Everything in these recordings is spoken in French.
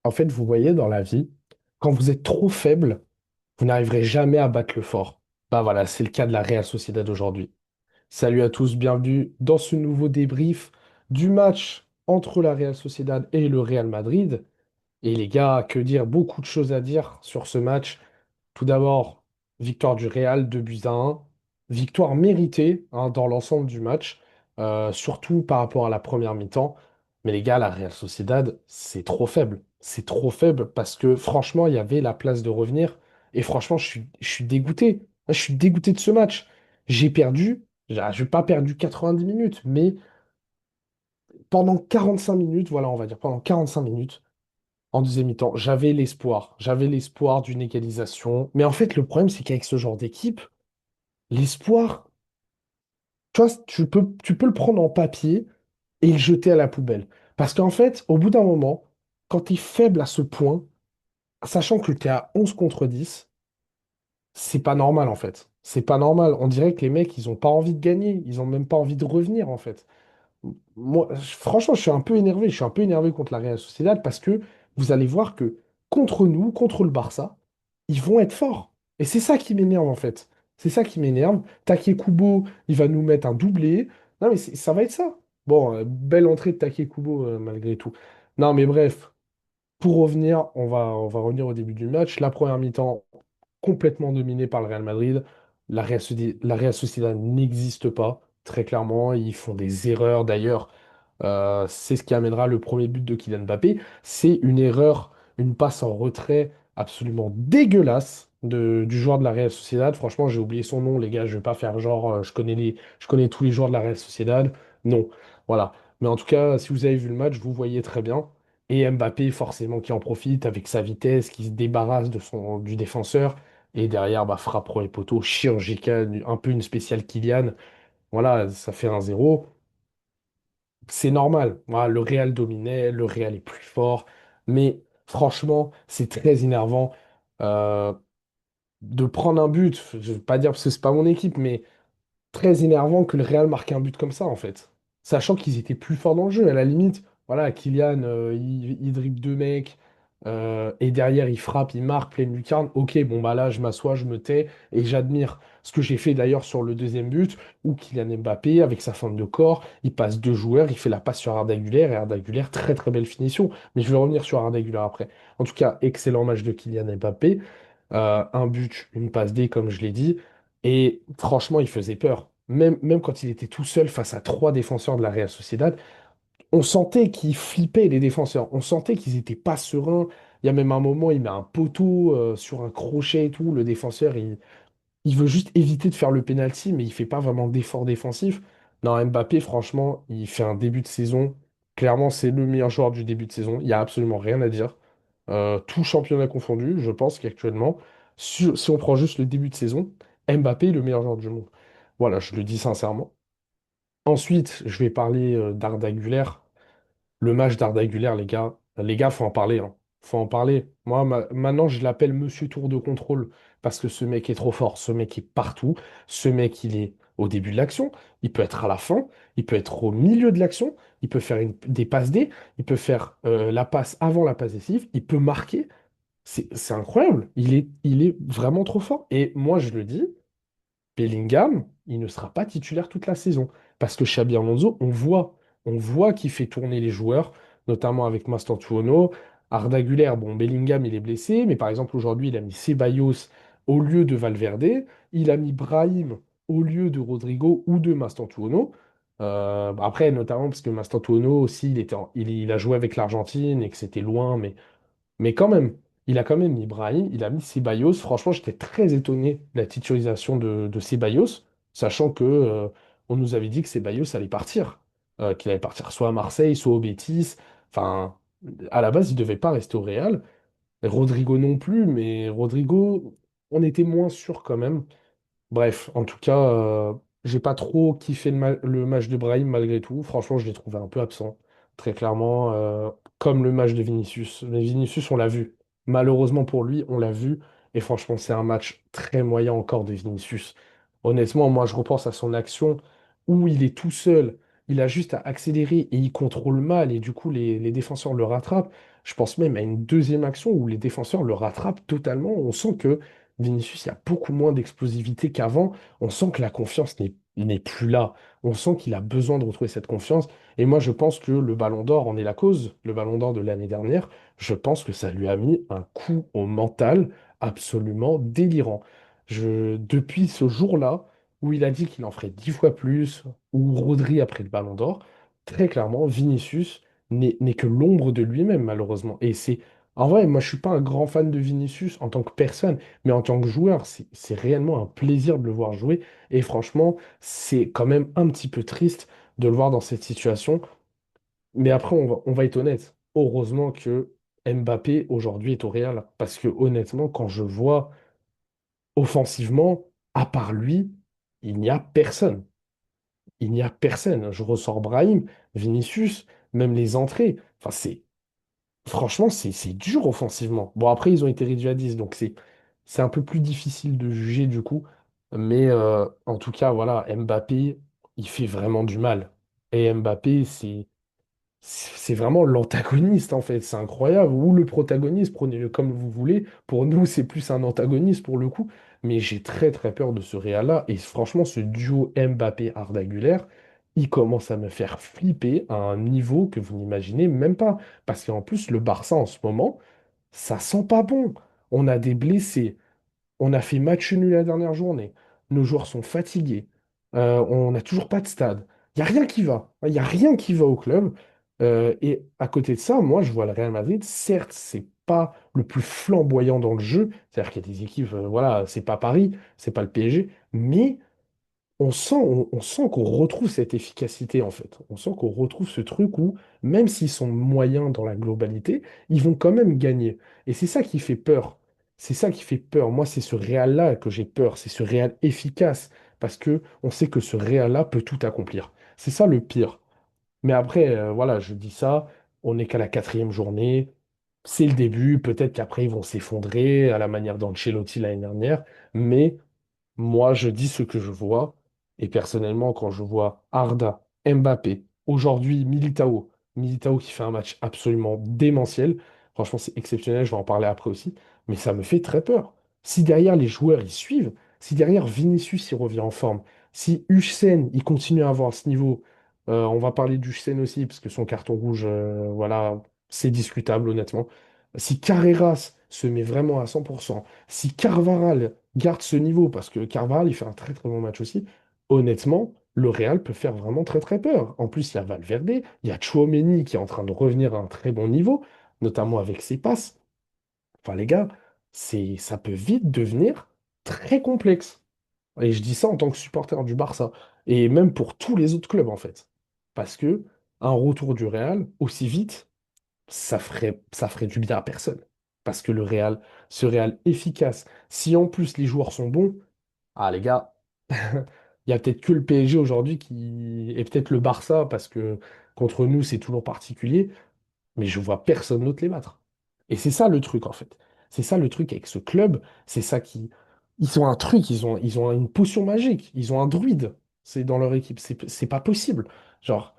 En fait, vous voyez, dans la vie, quand vous êtes trop faible, vous n'arriverez jamais à battre le fort. Bah voilà, c'est le cas de la Real Sociedad aujourd'hui. Salut à tous, bienvenue dans ce nouveau débrief du match entre la Real Sociedad et le Real Madrid. Et les gars, que dire? Beaucoup de choses à dire sur ce match. Tout d'abord, victoire du Real, 2 buts à 1. Victoire méritée hein, dans l'ensemble du match, surtout par rapport à la première mi-temps. Mais les gars, la Real Sociedad, c'est trop faible. C'est trop faible parce que franchement, il y avait la place de revenir. Et franchement, je suis dégoûté. Je suis dégoûté de ce match. J'ai perdu, je n'ai pas perdu 90 minutes, mais pendant 45 minutes, voilà, on va dire pendant 45 minutes, en deuxième mi-temps, j'avais l'espoir. J'avais l'espoir d'une égalisation. Mais en fait, le problème, c'est qu'avec ce genre d'équipe, l'espoir, tu vois, tu peux le prendre en papier et le jeter à la poubelle. Parce qu'en fait, au bout d'un moment, quand tu es faible à ce point, sachant que tu es à 11 contre 10, c'est pas normal en fait. C'est pas normal. On dirait que les mecs, ils ont pas envie de gagner. Ils ont même pas envie de revenir en fait. Moi, franchement, je suis un peu énervé. Je suis un peu énervé contre la Real Sociedad parce que vous allez voir que contre nous, contre le Barça, ils vont être forts. Et c'est ça qui m'énerve en fait. C'est ça qui m'énerve. Take Kubo, il va nous mettre un doublé. Non, mais ça va être ça. Bon, belle entrée de Take Kubo malgré tout. Non, mais bref, pour revenir, on va revenir au début du match. La première mi-temps, complètement dominé par le Real Madrid. La Real Sociedad n'existe pas, très clairement. Ils font des erreurs. D'ailleurs, c'est ce qui amènera le premier but de Kylian Mbappé. C'est une erreur, une passe en retrait absolument dégueulasse du joueur de la Real Sociedad. Franchement, j'ai oublié son nom, les gars. Je vais pas faire genre, je connais tous les joueurs de la Real Sociedad. Non, voilà. Mais en tout cas, si vous avez vu le match, vous voyez très bien. Et Mbappé, forcément, qui en profite avec sa vitesse, qui se débarrasse du défenseur. Et derrière, bah, frappe pour les poteaux, chirurgicale, un peu une spéciale Kylian. Voilà, ça fait 1-0. C'est normal. Voilà, le Real dominait, le Real est plus fort. Mais franchement, c'est très énervant euh, de prendre un but. Je ne veux pas dire parce que c'est pas mon équipe, mais très énervant que le Real marque un but comme ça, en fait. Sachant qu'ils étaient plus forts dans le jeu. À la limite, voilà, Kylian, il dribble deux mecs, et derrière, il frappe, il marque, pleine lucarne. Ok, bon, bah là, je m'assois, je me tais, et j'admire ce que j'ai fait d'ailleurs sur le deuxième but, où Kylian Mbappé, avec sa forme de corps, il passe deux joueurs, il fait la passe sur Arda Güler, et Arda Güler, très très belle finition. Mais je vais revenir sur Arda Güler après. En tout cas, excellent match de Kylian Mbappé. Un but, une passe D, comme je l'ai dit. Et franchement, il faisait peur. Même quand il était tout seul face à trois défenseurs de la Real Sociedad, on sentait qu'ils flippaient, les défenseurs. On sentait qu'ils n'étaient pas sereins. Il y a même un moment, il met un poteau sur un crochet et tout. Le défenseur, il veut juste éviter de faire le penalty, mais il fait pas vraiment d'effort défensif. Non, Mbappé, franchement, il fait un début de saison. Clairement, c'est le meilleur joueur du début de saison. Il n'y a absolument rien à dire. Tout championnat confondu, je pense qu'actuellement, si on prend juste le début de saison, Mbappé est le meilleur joueur du monde. Voilà, je le dis sincèrement. Ensuite, je vais parler d'Arda Güler. Le match d'Arda Güler, les gars, faut en parler, hein. Faut en parler. Moi, maintenant, je l'appelle Monsieur Tour de contrôle parce que ce mec est trop fort. Ce mec est partout. Ce mec, il est au début de l'action. Il peut être à la fin. Il peut être au milieu de l'action. Il peut faire des passes D. Il peut faire la passe avant la passe décisive. Il peut marquer. C'est incroyable. Il est vraiment trop fort. Et moi, je le dis. Bellingham, il ne sera pas titulaire toute la saison. Parce que Xabi Alonso, on voit qu'il fait tourner les joueurs, notamment avec Mastantuono. Arda Güler, bon, Bellingham, il est blessé, mais par exemple, aujourd'hui, il a mis Ceballos au lieu de Valverde. Il a mis Brahim au lieu de Rodrigo ou de Mastantuono. Après, notamment parce que Mastantuono aussi, il a joué avec l'Argentine et que c'était loin, mais quand même, il a quand même mis Brahim, il a mis Ceballos. Franchement, j'étais très étonné de la titularisation de Ceballos, sachant que on nous avait dit que Ceballos allait partir, qu'il allait partir soit à Marseille, soit au Betis. Enfin, à la base, il devait pas rester au Real. Et Rodrigo non plus, mais Rodrigo, on était moins sûr quand même. Bref, en tout cas, j'ai pas trop kiffé le match de Brahim malgré tout. Franchement, je l'ai trouvé un peu absent, très clairement, comme le match de Vinicius. Mais Vinicius, on l'a vu. Malheureusement pour lui, on l'a vu. Et franchement, c'est un match très moyen encore de Vinicius. Honnêtement, moi, je repense à son action où il est tout seul. Il a juste à accélérer et il contrôle mal. Et du coup, les défenseurs le rattrapent. Je pense même à une deuxième action où les défenseurs le rattrapent totalement. On sent que Vinicius, il y a beaucoup moins d'explosivité qu'avant. On sent que la confiance n'est plus là. On sent qu'il a besoin de retrouver cette confiance. Et moi, je pense que le Ballon d'Or en est la cause. Le Ballon d'Or de l'année dernière, je pense que ça lui a mis un coup au mental absolument délirant. Depuis ce jour-là, où il a dit qu'il en ferait 10 fois plus, ou Rodri après le Ballon d'Or, très clairement, Vinicius n'est que l'ombre de lui-même, malheureusement. Et c'est. En vrai, moi, je suis pas un grand fan de Vinicius en tant que personne, mais en tant que joueur, c'est réellement un plaisir de le voir jouer. Et franchement, c'est quand même un petit peu triste de le voir dans cette situation. Mais après, on va être honnête. Heureusement que Mbappé, aujourd'hui, est au Real. Parce que honnêtement, quand je vois offensivement, à part lui, il n'y a personne. Il n'y a personne. Je ressors Brahim, Vinicius, même les entrées. Enfin, franchement, c'est dur offensivement. Bon, après, ils ont été réduits à 10, donc c'est un peu plus difficile de juger du coup. Mais en tout cas, voilà, Mbappé, il fait vraiment du mal. Et Mbappé, c'est vraiment l'antagoniste en fait, c'est incroyable. Ou le protagoniste, prenez-le comme vous voulez. Pour nous, c'est plus un antagoniste pour le coup. Mais j'ai très très peur de ce Real-là. Et franchement, ce duo Mbappé-Arda Güler, il commence à me faire flipper à un niveau que vous n'imaginez même pas. Parce qu'en plus, le Barça en ce moment, ça sent pas bon. On a des blessés. On a fait match nul la dernière journée. Nos joueurs sont fatigués. On n'a toujours pas de stade. Il n'y a rien qui va. Il n'y a rien qui va au club. Et à côté de ça, moi, je vois le Real Madrid. Certes, c'est pas le plus flamboyant dans le jeu. C'est-à-dire qu'il y a des équipes, voilà, c'est pas Paris, c'est pas le PSG. Mais on sent qu'on retrouve cette efficacité, en fait. On sent qu'on retrouve ce truc où, même s'ils sont moyens dans la globalité, ils vont quand même gagner. Et c'est ça qui fait peur. C'est ça qui fait peur. Moi, c'est ce Real-là que j'ai peur. C'est ce Real efficace. Parce que on sait que ce Real-là peut tout accomplir. C'est ça le pire. Mais après, voilà, je dis ça, on n'est qu'à la quatrième journée. C'est le début. Peut-être qu'après, ils vont s'effondrer à la manière d'Ancelotti l'année dernière. Mais moi, je dis ce que je vois. Et personnellement, quand je vois Arda, Mbappé, aujourd'hui Militao qui fait un match absolument démentiel, franchement, c'est exceptionnel, je vais en parler après aussi, mais ça me fait très peur. Si derrière les joueurs ils suivent, si derrière Vinicius il revient en forme, si Hussein il continue à avoir ce niveau, on va parler d'Hussein aussi, parce que son carton rouge, voilà, c'est discutable honnêtement. Si Carreras se met vraiment à 100%, si Carvajal garde ce niveau, parce que Carvajal, il fait un très très bon match aussi, honnêtement, le Real peut faire vraiment très très peur. En plus, il y a Valverde, il y a Tchouaméni qui est en train de revenir à un très bon niveau, notamment avec ses passes. Enfin, les gars, ça peut vite devenir très complexe. Et je dis ça en tant que supporter du Barça, et même pour tous les autres clubs en fait. Parce que un retour du Real aussi vite, ça ferait du bien à personne. Parce que ce Real efficace, si en plus les joueurs sont bons, ah les gars, il y a peut-être que le PSG aujourd'hui qui et peut-être le Barça, parce que contre nous, c'est toujours particulier, mais je vois personne d'autre les battre. Et c'est ça le truc, en fait. C'est ça le truc avec ce club, c'est ça qui. Ils ont un truc, ils ont une potion magique, ils ont un druide, c'est dans leur équipe, c'est pas possible. Genre,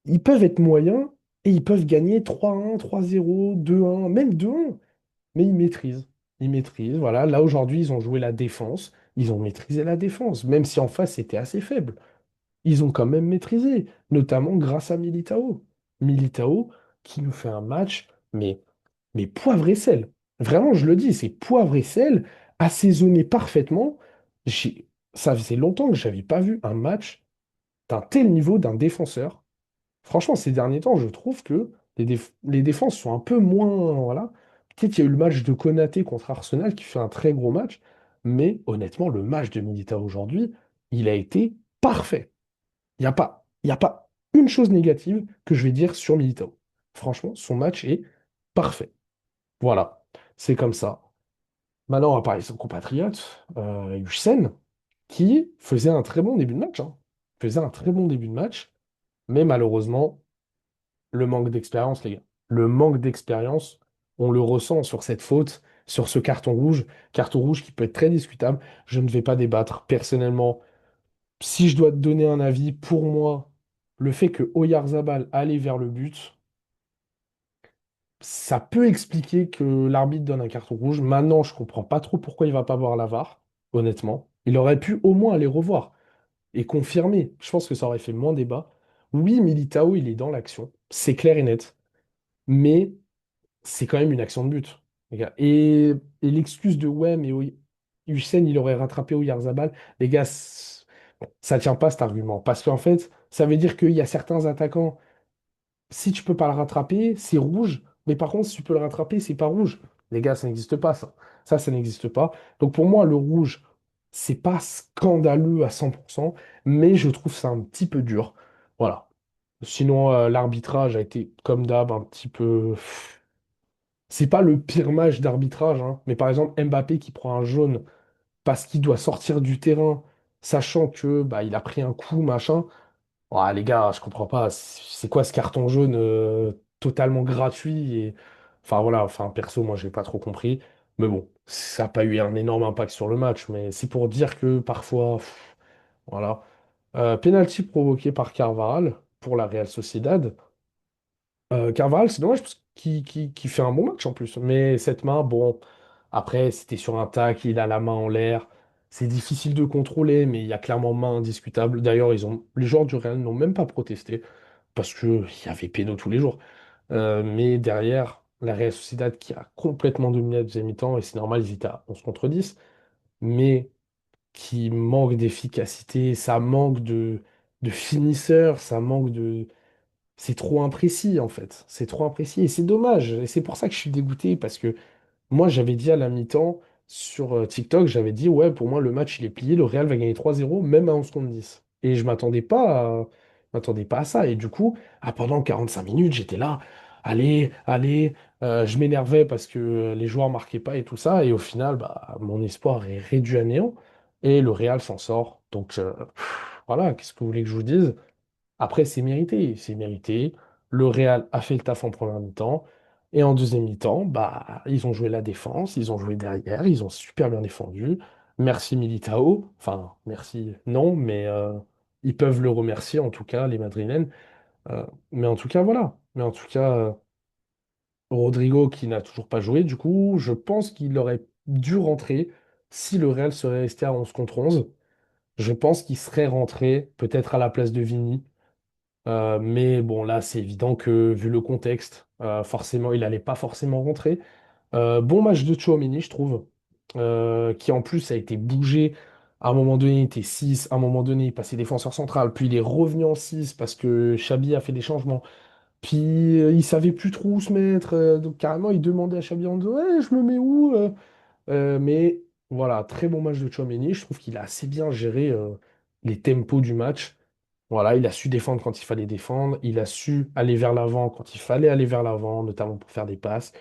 ils peuvent être moyens et ils peuvent gagner 3-1, 3-0, 2-1, même 2-1. Mais ils maîtrisent. Ils maîtrisent. Voilà. Là, aujourd'hui, ils ont joué la défense. Ils ont maîtrisé la défense, même si en face, c'était assez faible. Ils ont quand même maîtrisé, notamment grâce à Militao. Militao qui nous fait un match, mais poivre et sel. Vraiment, je le dis, c'est poivre et sel, assaisonné parfaitement. J'ai- Ça faisait longtemps que je n'avais pas vu un match d'un tel niveau d'un défenseur. Franchement, ces derniers temps, je trouve que les défenses sont un peu moins. Voilà. Peut-être qu'il y a eu le match de Konaté contre Arsenal qui fait un très gros match, mais honnêtement, le match de Militao aujourd'hui, il a été parfait. Il y a pas une chose négative que je vais dire sur Militao. Franchement, son match est parfait. Voilà, c'est comme ça. Maintenant, on va parler de son compatriote, Hussein, qui faisait un très bon début de match, hein. Faisait un très bon début de match, mais malheureusement, le manque d'expérience, les gars. Le manque d'expérience, on le ressent sur cette faute, sur ce carton rouge qui peut être très discutable. Je ne vais pas débattre. Personnellement, si je dois te donner un avis, pour moi, le fait que Oyarzabal allait vers le but, ça peut expliquer que l'arbitre donne un carton rouge. Maintenant, je comprends pas trop pourquoi il va pas voir la VAR, honnêtement. Il aurait pu au moins aller revoir et confirmer. Je pense que ça aurait fait moins débat. Oui, Militao, il est dans l'action. C'est clair et net. Mais c'est quand même une action de but, les gars. Et l'excuse de ouais, mais oui, Hussein, il aurait rattrapé Oyarzabal, les gars, ça tient pas cet argument. Parce qu'en fait, ça veut dire qu'il y a certains attaquants, si tu peux pas le rattraper, c'est rouge. Mais par contre, si tu peux le rattraper, c'est pas rouge. Les gars, ça n'existe pas, ça. Ça n'existe pas. Donc pour moi, le rouge, c'est pas scandaleux à 100%, mais je trouve ça un petit peu dur. Voilà. Sinon, l'arbitrage a été, comme d'hab, un petit peu. C'est pas le pire match d'arbitrage, hein, mais par exemple, Mbappé qui prend un jaune parce qu'il doit sortir du terrain, sachant que bah, il a pris un coup, machin. Ah, les gars, je comprends pas. C'est quoi ce carton jaune totalement gratuit et... Enfin voilà, enfin perso, moi j'ai pas trop compris. Mais bon, ça n'a pas eu un énorme impact sur le match, mais c'est pour dire que parfois, voilà. Penalty provoqué par Carvajal pour la Real Sociedad. Carvajal, c'est dommage parce qu'il fait un bon match en plus. Mais cette main, bon, après, c'était sur un tac, il a la main en l'air. C'est difficile de contrôler, mais il y a clairement main indiscutable. D'ailleurs, les joueurs du Real n'ont même pas protesté parce qu'il y avait péno tous les jours. Mais derrière, la Real Sociedad qui a complètement dominé la deuxième mi-temps, et c'est normal, ils étaient à 11 contre 10, mais qui manque d'efficacité, ça manque de finisseur, ça manque de c'est trop imprécis en fait. C'est trop imprécis et c'est dommage. Et c'est pour ça que je suis dégoûté parce que moi j'avais dit à la mi-temps sur TikTok, j'avais dit ouais, pour moi le match il est plié, le Real va gagner 3-0 même à 11 contre 10. Et je m'attendais pas à ça. Et du coup, pendant 45 minutes, j'étais là, allez, allez, je m'énervais parce que les joueurs marquaient pas et tout ça. Et au final, bah, mon espoir est réduit à néant et le Real s'en sort. Donc voilà, qu'est-ce que vous voulez que je vous dise? Après, c'est mérité, c'est mérité. Le Real a fait le taf en première mi-temps. Et en deuxième mi-temps, bah, ils ont joué la défense, ils ont joué derrière, ils ont super bien défendu. Merci Militao. Enfin, merci, non, mais ils peuvent le remercier, en tout cas, les Madrilènes. Mais en tout cas, voilà. Mais en tout cas, Rodrigo qui n'a toujours pas joué, du coup, je pense qu'il aurait dû rentrer si le Real serait resté à 11 contre 11. Je pense qu'il serait rentré peut-être à la place de Vini. Mais bon, là, c'est évident que vu le contexte, forcément, il n'allait pas forcément rentrer. Bon match de Tchouaméni, je trouve, qui en plus a été bougé. À un moment donné, il était 6, à un moment donné, il passait défenseur central, puis il est revenu en 6 parce que Xabi a fait des changements. Puis il savait plus trop où se mettre, donc carrément, il demandait à Xabi en disant, ouais, je me mets où? Mais voilà, très bon match de Tchouaméni. Je trouve qu'il a assez bien géré les tempos du match. Voilà, il a su défendre quand il fallait défendre, il a su aller vers l'avant quand il fallait aller vers l'avant, notamment pour faire des passes.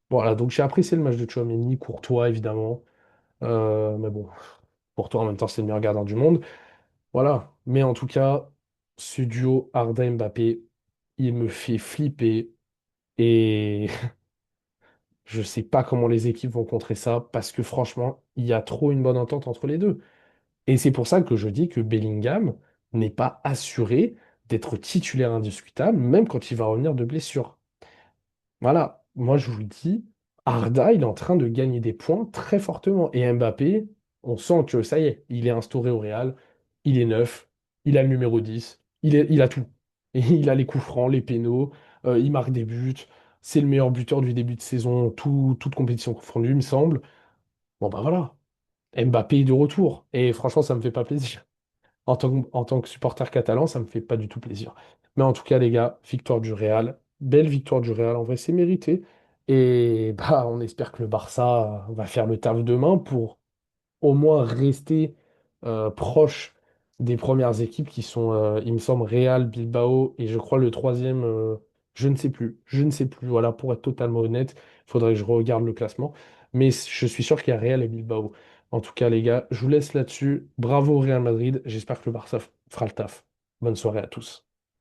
Voilà, donc j'ai apprécié le match de Tchouaméni, Courtois évidemment. Mais bon, Courtois en même temps c'est le meilleur gardien du monde. Voilà, mais en tout cas, ce duo Arda-Mbappé, il me fait flipper et je sais pas comment les équipes vont contrer ça parce que franchement, il y a trop une bonne entente entre les deux. Et c'est pour ça que je dis que Bellingham n'est pas assuré d'être titulaire indiscutable, même quand il va revenir de blessure. Voilà, moi je vous le dis, Arda, il est en train de gagner des points très fortement. Et Mbappé, on sent que ça y est, il est instauré au Real, il est neuf, il a le numéro 10, il a tout. Et il a les coups francs, les pénaux, il marque des buts, c'est le meilleur buteur du début de saison, toute compétition confondue, il me semble. Bon bah voilà, Mbappé est de retour. Et franchement, ça me fait pas plaisir. En tant que supporter catalan, ça me fait pas du tout plaisir. Mais en tout cas, les gars, victoire du Real. Belle victoire du Real. En vrai, c'est mérité. Et bah, on espère que le Barça va faire le taf demain pour au moins rester proche des premières équipes qui sont, il me semble, Real, Bilbao et je crois le troisième, je ne sais plus. Je ne sais plus. Voilà, pour être totalement honnête, il faudrait que je regarde le classement. Mais je suis sûr qu'il y a Real et Bilbao. En tout cas, les gars, je vous laisse là-dessus. Bravo au Real Madrid. J'espère que le Barça fera le taf. Bonne soirée à tous.